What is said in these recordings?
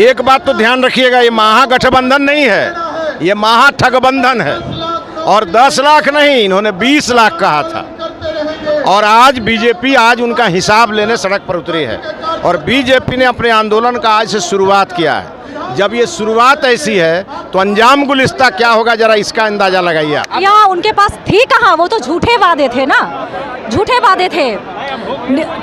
एक बात तो ध्यान रखिएगा, ये महागठबंधन नहीं है, ये महाठगबंधन है। और 10 लाख नहीं, इन्होंने 20 लाख कहा था। और आज बीजेपी आज उनका हिसाब लेने सड़क पर उतरी है। और बीजेपी ने अपने आंदोलन का आज से शुरुआत किया है। जब ये शुरुआत ऐसी है तो अंजाम गुलिस्ता क्या होगा, जरा इसका अंदाजा लगाइए आप। यहाँ उनके पास थी कहाँ, वो तो झूठे वादे थे ना, झूठे वादे थे।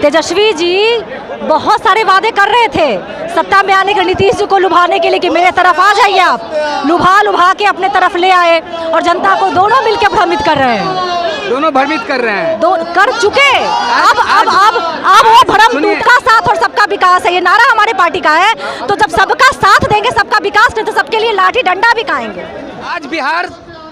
तेजस्वी जी बहुत सारे वादे कर रहे थे सत्ता में आने के, नीतीश जी को लुभाने के लिए कि मेरे तरफ आ जाइए आप, लुभा के अपने तरफ ले आए और जनता को दोनों मिलकर भ्रमित कर रहे हैं। दोनों भ्रमित कर रहे हैं, कर चुके। अब वो भ्रम सबका साथ और सबका विकास है, ये नारा हमारे पार्टी का है। तो जब सबका साथ देंगे, सबका विकास नहीं तो सबके लिए लाठी डंडा भी खाएंगे।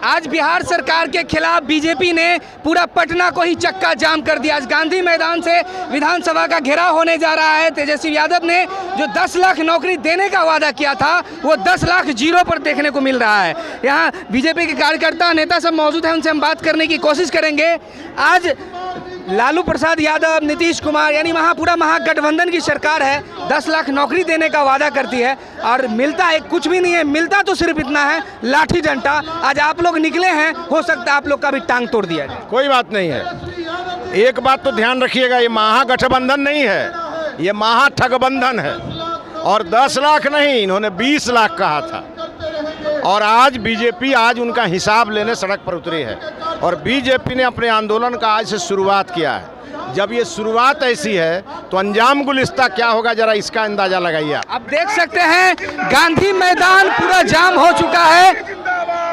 आज बिहार सरकार के खिलाफ बीजेपी ने पूरा पटना को ही चक्का जाम कर दिया। आज गांधी मैदान से विधानसभा का घेराव होने जा रहा है। तेजस्वी यादव ने जो 10 लाख नौकरी देने का वादा किया था, वो 10 लाख जीरो पर देखने को मिल रहा है। यहाँ बीजेपी के कार्यकर्ता नेता सब मौजूद हैं, उनसे हम बात करने की कोशिश करेंगे। आज लालू प्रसाद यादव, नीतीश कुमार, यानी पूरा महागठबंधन की सरकार है, 10 लाख नौकरी देने का वादा करती है और मिलता है कुछ भी नहीं है। मिलता तो सिर्फ इतना है, लाठी डंडा। आज आप लोग निकले हैं, हो सकता है आप लोग का भी टांग तोड़ दिया जाए। कोई बात नहीं है। एक बात तो ध्यान रखिएगा, ये महागठबंधन नहीं है, ये महाठगबंधन है। और 10 लाख नहीं, इन्होंने 20 लाख कहा था। और आज बीजेपी आज उनका हिसाब लेने सड़क पर उतरी है। और बीजेपी ने अपने आंदोलन का आज से शुरुआत किया है। जब ये शुरुआत ऐसी है तो अंजाम गुलिस्ता क्या होगा, जरा इसका अंदाजा लगाइए आप। देख सकते हैं गांधी मैदान पूरा जाम हो चुका है,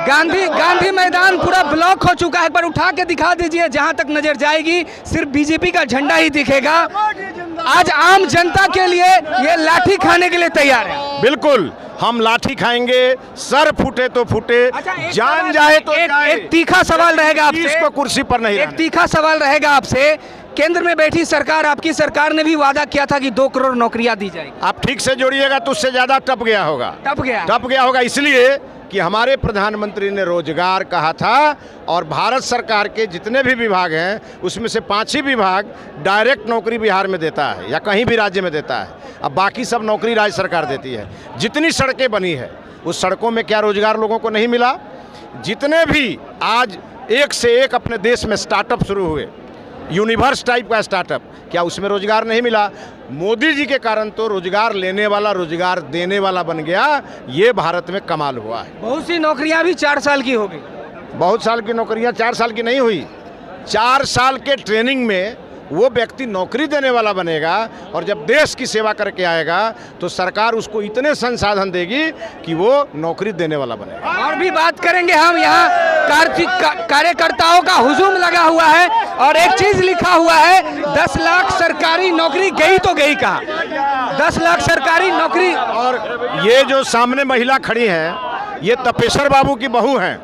गांधी मैदान पूरा ब्लॉक हो चुका है। पर उठा के दिखा दीजिए, जहां तक नजर जाएगी सिर्फ बीजेपी का झंडा ही दिखेगा। आज आम जनता के लिए ये लाठी खाने के लिए तैयार है। बिल्कुल, हम लाठी खाएंगे, सर फूटे तो फूटे, जान जाए तो जाए। एक तीखा सवाल रहेगा आपसे, इसको कुर्सी पर नहीं, एक तीखा सवाल रहेगा आपसे। केंद्र में बैठी सरकार, आपकी सरकार ने भी वादा किया था कि 2 करोड़ नौकरियां दी जाएगी। आप ठीक से जोड़िएगा तो उससे ज्यादा टप गया होगा। इसलिए कि हमारे प्रधानमंत्री ने रोजगार कहा था। और भारत सरकार के जितने भी विभाग हैं उसमें से 5 ही विभाग डायरेक्ट नौकरी बिहार में देता है या कहीं भी राज्य में देता है। अब बाकी सब नौकरी राज्य सरकार देती है। जितनी सड़कें बनी है उस सड़कों में क्या रोजगार लोगों को नहीं मिला? जितने भी आज एक से एक अपने देश में स्टार्टअप शुरू हुए, यूनिवर्स टाइप का स्टार्टअप, क्या उसमें रोजगार नहीं मिला? मोदी जी के कारण तो रोजगार लेने वाला रोजगार देने वाला बन गया। ये भारत में कमाल हुआ है। बहुत सी नौकरियां भी 4 साल की हो गई। बहुत साल की नौकरियां 4 साल की नहीं हुई। 4 साल के ट्रेनिंग में वो व्यक्ति नौकरी देने वाला बनेगा। और जब देश की सेवा करके आएगा तो सरकार उसको इतने संसाधन देगी कि वो नौकरी देने वाला बनेगा। और भी बात करेंगे हम। यहाँ कार्यकर्ताओं का हुजूम लगा हुआ है और एक चीज लिखा हुआ है, 10 लाख सरकारी नौकरी गई तो गई कहाँ? 10 लाख सरकारी नौकरी। और ये जो सामने महिला खड़ी हैं, ये तपेश्वर बाबू की बहू हैं,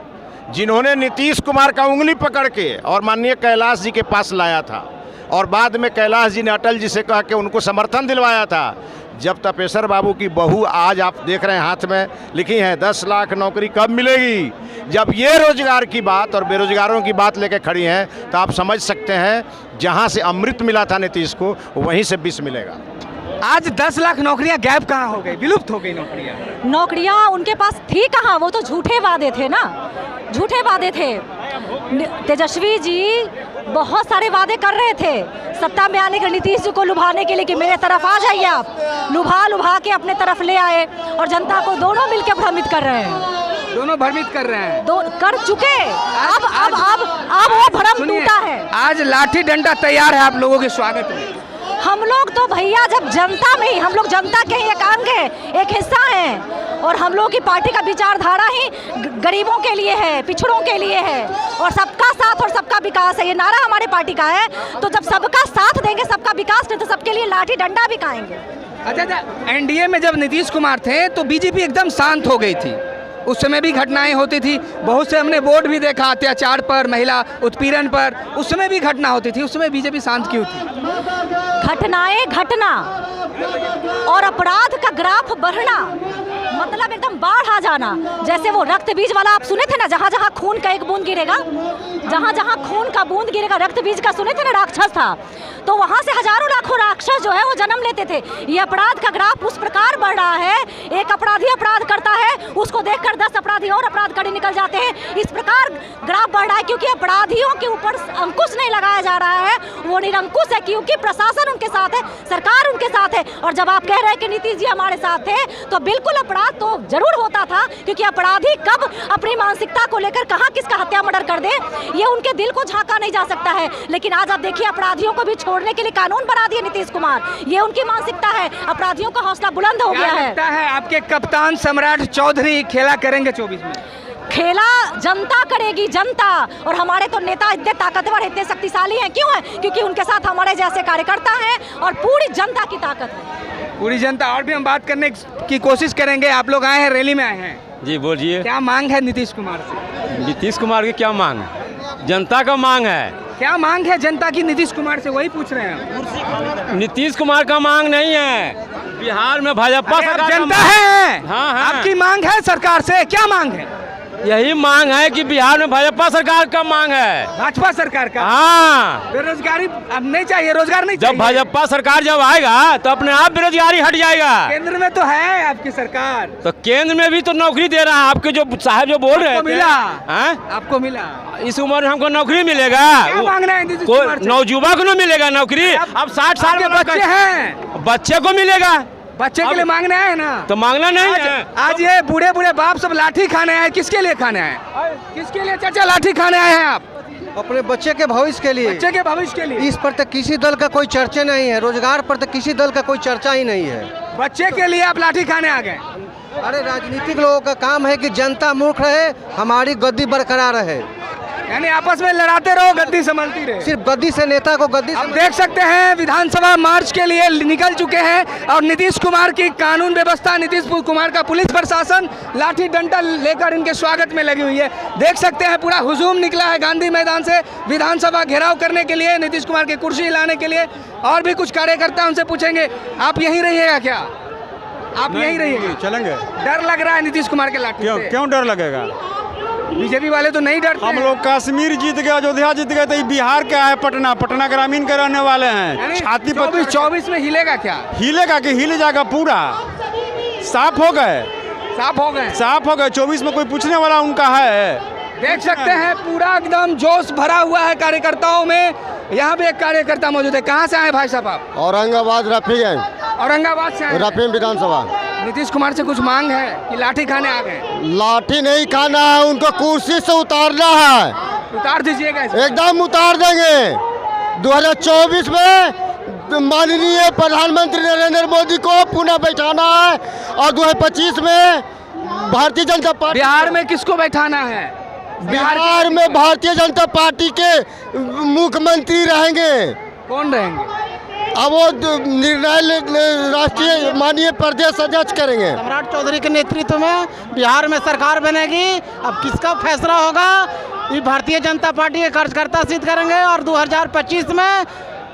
जिन्होंने नीतीश कुमार का उंगली पकड़ के और माननीय कैलाश जी के पास लाया था। और बाद में कैलाश जी ने अटल जी से कहा कि उनको समर्थन दिलवाया था। जब तपेश्वर बाबू की बहू आज आप देख रहे हैं हाथ में लिखी है 10 लाख नौकरी कब मिलेगी, जब ये रोजगार की बात और बेरोजगारों की बात लेकर खड़ी हैं तो आप समझ सकते हैं जहां से अमृत मिला था नीतीश को, वहीं से विष मिलेगा। आज 10 लाख नौकरियां गैप कहाँ हो गई, विलुप्त हो गई नौकरियां उनके पास थी कहाँ, वो तो झूठे वादे थे ना, झूठे वादे थे। तेजस्वी जी बहुत सारे वादे कर रहे थे सत्ता में आने के, नीतीश जी को लुभाने के लिए कि मेरे तरफ आ जाइए आप, लुभा के अपने तरफ ले आए और जनता को दोनों मिलकर भ्रमित कर रहे हैं। दोनों भ्रमित कर रहे हैं, कर चुके। अब वो भ्रम टूटा है। आज लाठी डंडा तैयार है आप लोगों के स्वागत में। हम लोग तो भैया जब जनता में ही, हम लोग जनता के ही एक अंग है, एक हिस्सा हैं। और हम लोगों की पार्टी का विचारधारा ही गरीबों के लिए है, पिछड़ों के लिए है और सबका साथ और सबका विकास है, ये नारा हमारे पार्टी का है। तो जब सबका साथ देंगे, सबका विकास नहीं तो सबके लिए लाठी डंडा भी खाएंगे। अच्छा, एनडीए में जब नीतीश कुमार थे तो बीजेपी एकदम शांत हो गई थी। उस समय भी घटनाएं होती थी, बहुत से हमने बोर्ड भी देखा अत्याचार पर, महिला उत्पीड़न पर, उस समय भी घटना होती थी। उस समय बीजेपी शांत क्यों थी? घटना और अपराध का ग्राफ बढ़ना, मतलब एकदम बाढ़ आ जाना। जैसे वो रक्त बीज वाला आप सुने थे ना, जहाँ जहाँ खून का एक बूंद गिरेगा, जहाँ जहाँ खून का बूंद गिरेगा रक्त बीज का, सुने थे ना, राक्षस था। तो वहाँ से हजारों लाखों राक्षस जो है वो जन्म लेते थे। ये अपराध का ग्राफ उस प्रकार बढ़ रहा है, एक अपराधी अपराध करता है, उसको देखकर 10 अपराधी और अपराध करने निकल जाते हैं। इस प्रकार ग्राफ बढ़ रहा है क्योंकि अपराधियों के ऊपर अंकुश नहीं लगाया जा रहा है, वो निरंकुश है क्योंकि प्रशासन उनके साथ है, सरकार उनके साथ है। और जब आप कह रहे हैं कि नीतीश जी हमारे साथ थे, तो बिल्कुल अपराध तो जरूर होता था, क्योंकि अपराधी कब अपनी मानसिकता को लेकर कहाँ किसका हत्या मर्डर कर दे ये उनके दिल को झांका नहीं जा सकता है। लेकिन आज आप देखिए अपराधियों को भी छोड़ने के लिए कानून बना दिए नीतीश कुमार, ये उनकी मानसिकता है। अपराधियों का हौसला बुलंद हो गया है। लगता है आपके कप्तान सम्राट चौधरी खेला करेंगे 24 में? खेला जनता करेगी, जनता। और हमारे तो नेता इतने ताकतवर, इतने शक्तिशाली हैं, क्यों है? क्योंकि उनके साथ हमारे जैसे कार्यकर्ता हैं और पूरी जनता की ताकत है, पूरी जनता। और भी हम बात करने की कोशिश करेंगे। आप लोग आए हैं, रैली में आए हैं जी, बोलिए। क्या मांग है नीतीश कुमार से? नीतीश कुमार की क्या मांग है? जनता का मांग है। क्या मांग है जनता की नीतीश कुमार से, वही पूछ रहे हैं। नीतीश कुमार का मांग नहीं है, बिहार में भाजपा सरकार जनता है। हाँ, हाँ। आपकी मांग है सरकार से, क्या मांग है? यही मांग है कि बिहार में भाजपा सरकार का मांग है, भाजपा सरकार का। हाँ। बेरोजगारी अब नहीं चाहिए, रोजगार नहीं जब चाहिए। भाजपा सरकार जब आएगा तो अपने आप बेरोजगारी हट जाएगा। केंद्र में तो है आपकी सरकार, तो केंद्र में भी तो नौकरी दे रहा है। आपके जो साहब जो बोल रहे थे, मिला? हाँ? आपको मिला? इस उम्र में हमको नौकरी मिलेगा? क्या मांगना है नीतीश कुमार से? नौजुवा को नहीं मिलेगा नौकरी। अब 60 साल के बच्चे हैं, बच्चे को मिलेगा। बच्चे के लिए मांगना है ना, तो मांगना नहीं है। आज ये बूढ़े बूढ़े बाप सब लाठी खाने आए, किसके लिए खाने आए? किसके लिए चाचा लाठी खाने आए हैं आप? अपने बच्चे के भविष्य के लिए। बच्चे के भविष्य के लिए। इस पर तो किसी दल का कोई चर्चा नहीं है, रोजगार पर तो किसी दल का कोई चर्चा ही नहीं है। बच्चे के लिए आप लाठी खाने आ गए? अरे राजनीतिक लोगों का काम है कि जनता मूर्ख रहे, हमारी गद्दी बरकरार रहे। यानी आपस में लड़ाते रहो, गद्दी संभलती रहे। सिर्फ गद्दी से नेता को गद्दी आप देख सकते हैं विधानसभा मार्च के लिए निकल चुके हैं और नीतीश कुमार की कानून व्यवस्था, नीतीश कुमार का पुलिस प्रशासन लाठी डंडा लेकर इनके स्वागत में लगी हुई है। देख सकते हैं पूरा हुजूम निकला है गांधी मैदान से विधानसभा घेराव करने के लिए, नीतीश कुमार की कुर्सी हिलाने के लिए। और भी कुछ कार्यकर्ता उनसे पूछेंगे, आप यहीं रहिएगा क्या? आप यहीं रहिएगा? चलेंगे। डर लग रहा है नीतीश कुमार के लाठी से? क्यों डर लगेगा? बीजेपी वाले तो नहीं डरते। हम लोग कश्मीर जीत गए, अयोध्या जीत गए, तो ये बिहार क्या है? पटना ग्रामीण के रहने वाले हैं। छाती पर 24 में हिलेगा क्या? हिलेगा कि हिल जाएगा पूरा। साफ हो गए, साफ हो गए, साफ हो गए। 24 में कोई पूछने वाला उनका है? देख सकते हैं पूरा एकदम जोश भरा हुआ है कार्यकर्ताओं में। यहाँ पे एक कार्यकर्ता मौजूद है। कहाँ से आए भाई साहब आप? औरंगाबाद रफी है, औरंगाबाद से आए। रफी विधानसभा। नीतीश कुमार से कुछ मांग है कि लाठी खाने आ गए? लाठी नहीं खाना है, उनको कुर्सी से उतारना है। उतार दीजिएगा इसे। एकदम उतार देंगे। 2024 में माननीय प्रधानमंत्री नरेंद्र मोदी को पुनः बैठाना है और 2025 में भारतीय जनता पार्टी। बिहार में किसको बैठाना है? बिहार में भारतीय जनता पार्टी के मुख्यमंत्री रहेंगे। कौन रहेंगे? अब वो निर्णय राष्ट्रीय माननीय प्रदेश अध्यक्ष करेंगे। सम्राट चौधरी के नेतृत्व में बिहार में सरकार बनेगी। अब किसका फैसला होगा ये भारतीय जनता पार्टी के कार्यकर्ता सिद्ध करेंगे और 2025 में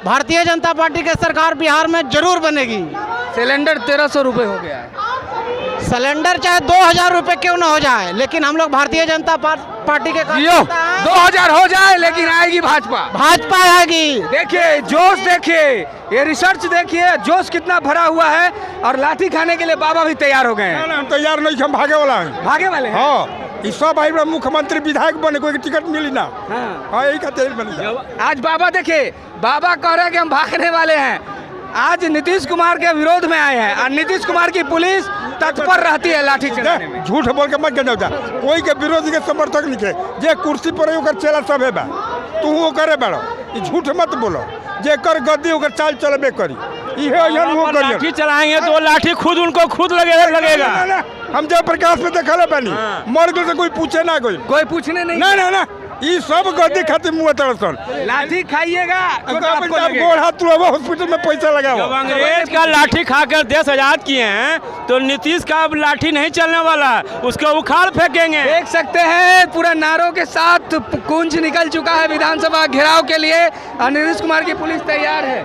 भारतीय जनता पार्टी की सरकार बिहार में जरूर बनेगी। सिलेंडर 1300 रुपये हो गया है। सिलेंडर चाहे 2000 रुपये क्यों ना हो जाए, लेकिन हम लोग भारतीय जनता पार्टी के कार्यकर्ता हैं। 2000 हो जाए लेकिन आएगी भाजपा। भाजपा आएगी। देखिए जोश, देखिए ये रिसर्च, देखिए जोश कितना भरा हुआ है। और लाठी खाने के लिए बाबा भी तैयार हो गए हैं। हम तैयार नहीं, हम भागे वाला हैं। भागे वाले हैं? हाँ, इस सब भाई मुख्यमंत्री विधायक बने, कोई टिकट मिली ना। हाँ, यही खातिर बनी। आज बाबा देखिए, बाबा कह रहे हैं कि हम भागने वाले हैं। आज नीतीश कुमार के विरोध में आए हैं और नीतीश कुमार की पुलिस तत्पर रहती है लाठी चलाने में। झूठ बोल के मत गया, कोई के विरोधी के समर्थक नहीं के। जे कुर्सी पर ओकर चेला सब है बा, तू वो करे बड़ो, झूठ मत बोलो। जे कर गद्दी ओकर चाल चलबे करी, इहे वो करिए। लाठी चलाएंगे तो लाठी खुद उनको खुद लगेगा। हम जब प्रकाश में देखले बानी, मर गए तो कोई पूछे ना, कोई पूछने नहीं। ना ये सब गद्दी खातिर मुँह तरसन। लाठी खाइएगा गोड़ हाथ तुड़ावा, हॉस्पिटल में पैसा लगाओ। जब अंग्रेज का लाठी खाकर देश आजाद किए हैं तो नीतीश का अब लाठी नहीं चलने वाला, उसको उखाड़ फेंकेंगे। देख सकते हैं पूरा नारों के साथ कुंज निकल चुका है विधानसभा घेराव के लिए और नीतीश कुमार की पुलिस तैयार है।